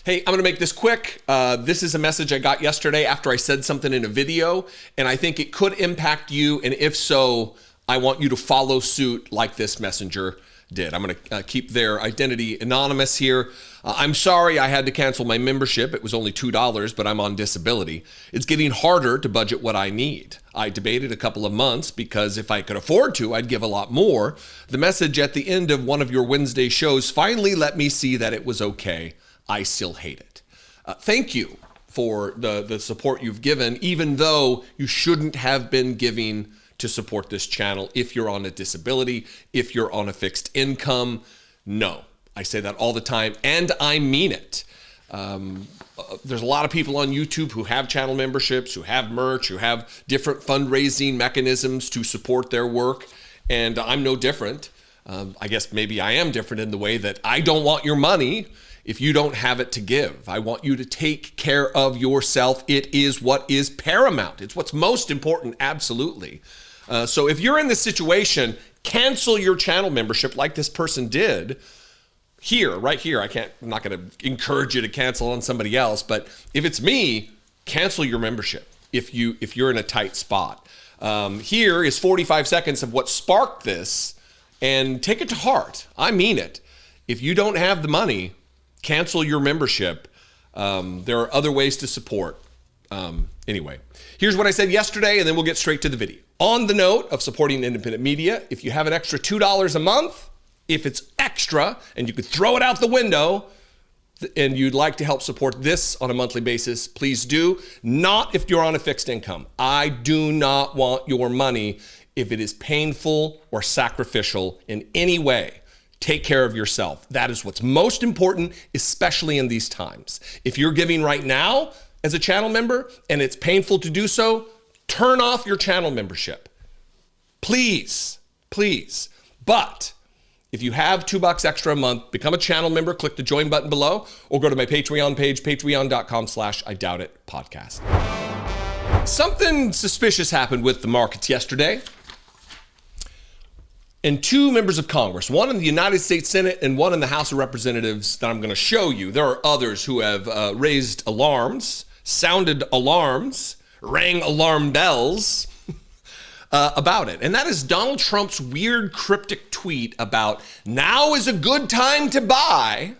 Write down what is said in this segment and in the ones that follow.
Hey, I'm going to make this quick. This is a message I got yesterday after I said something in a video, and I think it could impact you. And if so, I want you to follow suit like this messenger did. I'm going to keep their identity anonymous here. I'm sorry I had to cancel my membership. It was only $2, but I'm on disability. It's getting harder to budget what I need. I debated a couple of months because if I could afford to, I'd give a lot more. The message at the end of one of your Wednesday shows finally let me see that it was okay. I still hate it. Thank you for the support you've given, even though you shouldn't have been giving to support this channel if you're on a disability, if you're on a fixed income. No, I say that all the time, and I mean it. There's a lot of people on YouTube who have channel memberships, who have merch, who have different fundraising mechanisms to support their work, and I'm no different. I guess maybe I am different in the way that I don't want your money if you don't have it to give. I want you to take care of yourself. It is what is paramount. It's what's most important, absolutely. So if you're in this situation, cancel your channel membership like this person did here, right here. I'm not going to encourage you to cancel on somebody else, but if it's me, cancel your membership if you're in a tight spot. Here is 45 seconds of what sparked this, and take it to heart. I mean it. If you don't have the money, cancel your membership. There are other ways to support. Anyway, here's what I said yesterday, and then we'll get straight to the video. On the note of supporting independent media, if you have an extra $2 a month, if it's extra and you could throw it out the window and you'd like to help support this on a monthly basis, please do. Not if you're on a fixed income. I do not want your money if it is painful or sacrificial in any way. Take care of yourself. That is what's most important, especially in these times. If you're giving right now as a channel member and it's painful to do so, turn off your channel membership. Please, please. But if you have $2 extra a month, become a channel member, click the join button below, or go to my Patreon page, patreon.com/IDoubtItPodcast. Something suspicious happened with the markets yesterday. And two members of Congress, one in the United States Senate and one in the House of Representatives that I'm going to show you. There are others who have raised alarms, sounded alarms, rang alarm bells about it. And that is Donald Trump's weird cryptic tweet about now is a good time to buy.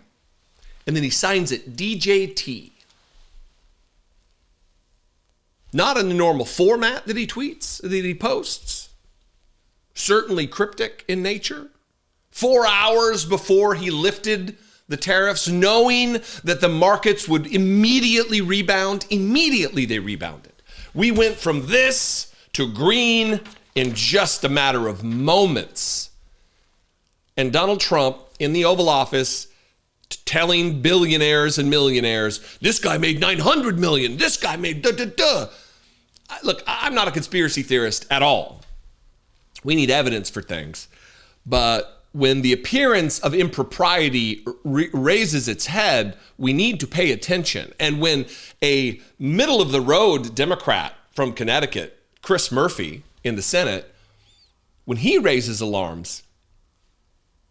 And then he signs it DJT. Not in the normal format that he tweets, that he posts. Certainly cryptic in nature. 4 hours before he lifted the tariffs, knowing that the markets would immediately rebound. Immediately they rebounded. We went from this to green in just a matter of moments. And Donald Trump in the Oval Office telling billionaires and millionaires, this guy made 900 million, this guy made da-da-da. Look, I'm not a conspiracy theorist at all. We need evidence for things. But when the appearance of impropriety raises its head, we need to pay attention. And when a middle-of-the-road Democrat from Connecticut, Chris Murphy in the Senate, when he raises alarms,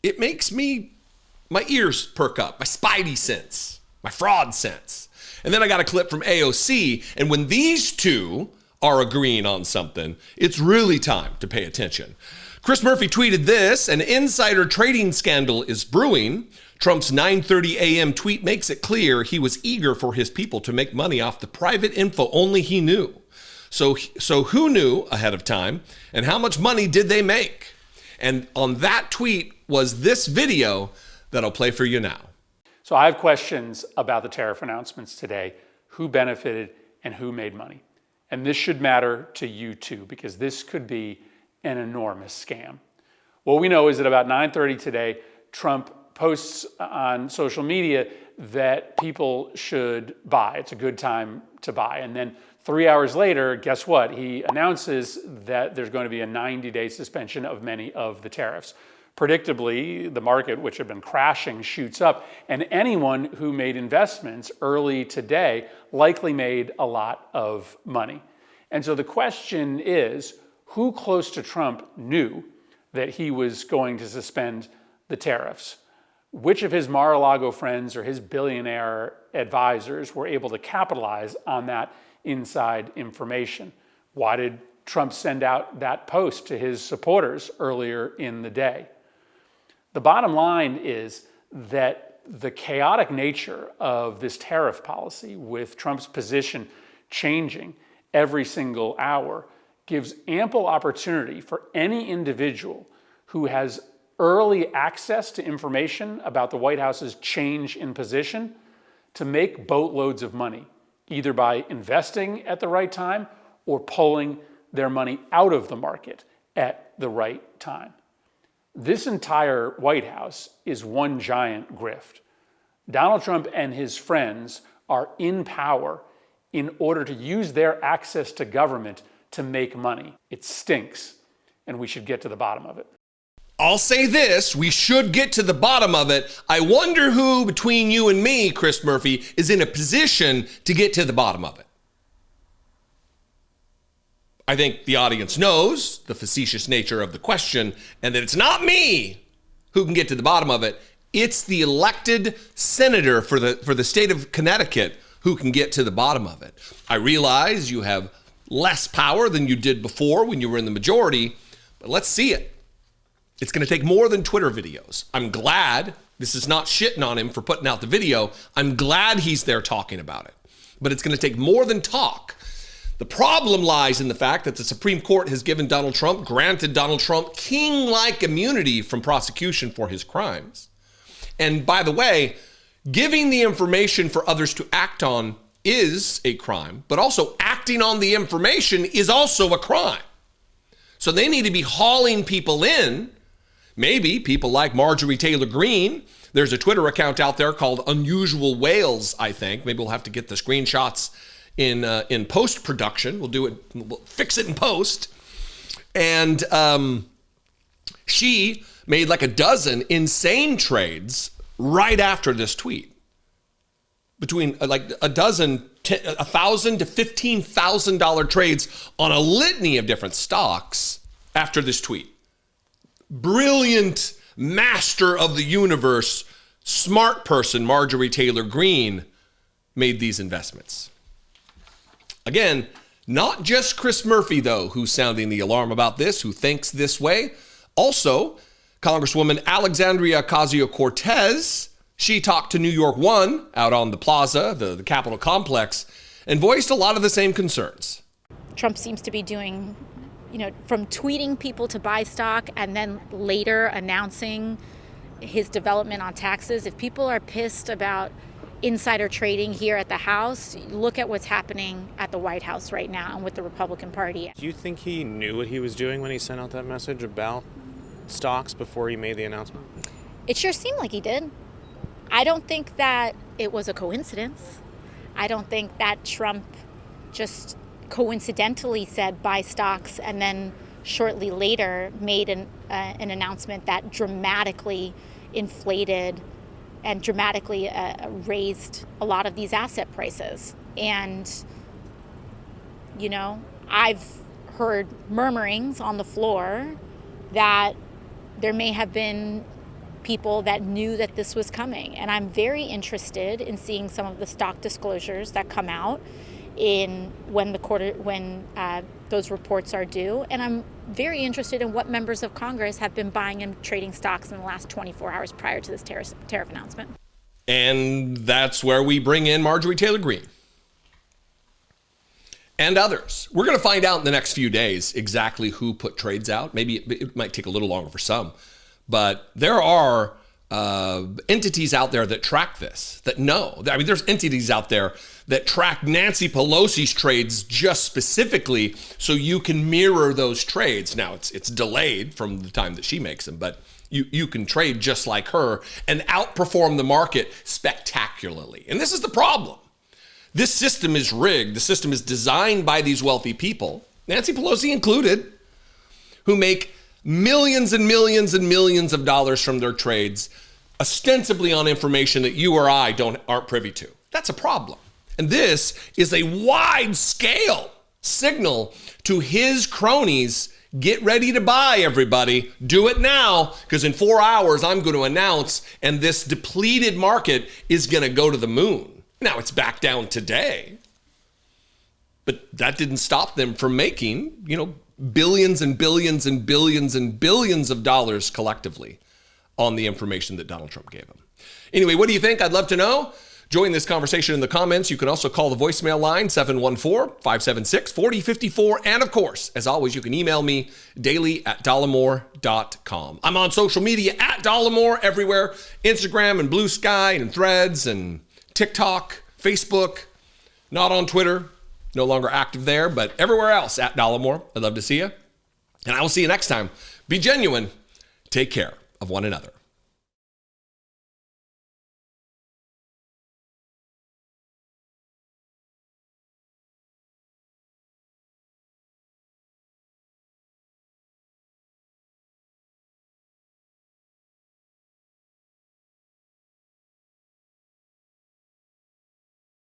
it makes my ears perk up, my spidey sense, my fraud sense. And then I got a clip from AOC, and when these two are agreeing on something, it's really time to pay attention. Chris Murphy tweeted this: an insider trading scandal is brewing. Trump's 9:30 a.m. tweet makes it clear he was eager for his people to make money off the private info only he knew. So who knew ahead of time, and how much money did they make? And on that tweet was this video that I'll play for you now. So I have questions about the tariff announcements today. Who benefited and who made money? And this should matter to you too, because this could be an enormous scam. What we know is that about 9:30 today, Trump posts on social media that people should buy. It's a good time to buy. And then 3 hours later, guess what? He announces that there's going to be a 90-day suspension of many of the tariffs. Predictably, the market, which had been crashing, shoots up, and anyone who made investments early today likely made a lot of money. And so the question is, who close to Trump knew that he was going to suspend the tariffs? Which of his Mar-a-Lago friends or his billionaire advisors were able to capitalize on that inside information? Why did Trump send out that post to his supporters earlier in the day? The bottom line is that the chaotic nature of this tariff policy, with Trump's position changing every single hour, gives ample opportunity for any individual who has early access to information about the White House's change in position to make boatloads of money, either by investing at the right time or pulling their money out of the market at the right time. This entire White House is one giant grift. Donald Trump and his friends are in power in order to use their access to government to make money. It stinks, and we should get to the bottom of it. I'll say this, we should get to the bottom of it. I wonder who, between you and me, Chris Murphy, is in a position to get to the bottom of it. I think the audience knows the facetious nature of the question, and that it's not me who can get to the bottom of it. It's the elected senator for the state of Connecticut who can get to the bottom of it. I realize you have less power than you did before when you were in the majority, but let's see it. It's going to take more than Twitter videos. I'm glad, this is not shitting on him for putting out the video, I'm glad he's there talking about it. But it's going to take more than talk. The problem lies in the fact that the Supreme Court has granted Donald Trump king-like immunity from prosecution for his crimes. And by the way, giving the information for others to act on is a crime, but also acting on the information is also a crime. So they need to be hauling people in, maybe people like Marjorie Taylor Greene. There's a Twitter account out there called Unusual Whales, I think. Maybe we'll have to get the screenshots in post-production. We'll fix it in post. And she made like a dozen insane trades right after this tweet. Between like $1,000 to $15,000 trades on a litany of different stocks after this tweet. Brilliant master of the universe, smart person, Marjorie Taylor Greene, made these investments. Again, not just Chris Murphy, though, who's sounding the alarm about this, who thinks this way. Also, Congresswoman Alexandria Ocasio-Cortez, she talked to New York One out on the plaza, the Capitol complex, and voiced a lot of the same concerns. Trump seems to be doing, from tweeting people to buy stock and then later announcing his development on taxes. If people are pissed about insider trading here at the House, look at what's happening at the White House right now and with the Republican Party. Do you think he knew what he was doing when he sent out that message about stocks before he made the announcement? It sure seemed like he did. I don't think that it was a coincidence. I don't think that Trump just coincidentally said buy stocks and then shortly later made an announcement that dramatically inflated and dramatically raised a lot of these asset prices. And, I've heard murmurings on the floor that there may have been people that knew that this was coming. And I'm very interested in seeing some of the stock disclosures that come out when those reports are due. And I'm very interested in what members of Congress have been buying and trading stocks in the last 24 hours prior to this tariff announcement. And that's where we bring in Marjorie Taylor Greene and others. We're going to find out in the next few days exactly who put trades out. Maybe it might take a little longer for some, but there are entities out there that track this, that know. I mean, there's entities out there that track Nancy Pelosi's trades just specifically so you can mirror those trades. Now, it's delayed from the time that she makes them, but you can trade just like her and outperform the market spectacularly. And this is the problem. This system is rigged. The system is designed by these wealthy people, Nancy Pelosi included, who make millions and millions and millions of dollars from their trades, ostensibly on information that you or I aren't privy to. That's a problem. And this is a wide-scale signal to his cronies Get ready to buy, everybody. Do it now, because in 4 hours, I'm going to announce, and this depleted market is going to go to the moon. Now, it's back down today, but that didn't stop them from making, billions and billions and billions and billions of dollars collectively on the information that Donald Trump gave them. Anyway, what do you think? I'd love to know. Join this conversation in the comments. You can also call the voicemail line, 714-576-4054. And of course, as always, you can email me daily@dollemore.com. I'm on social media @Dollemore everywhere. Instagram and Blue Sky and Threads and TikTok, Facebook. Not on Twitter. No longer active there, but everywhere else @Dollemore. I'd love to see you. And I will see you next time. Be genuine. Take care of one another.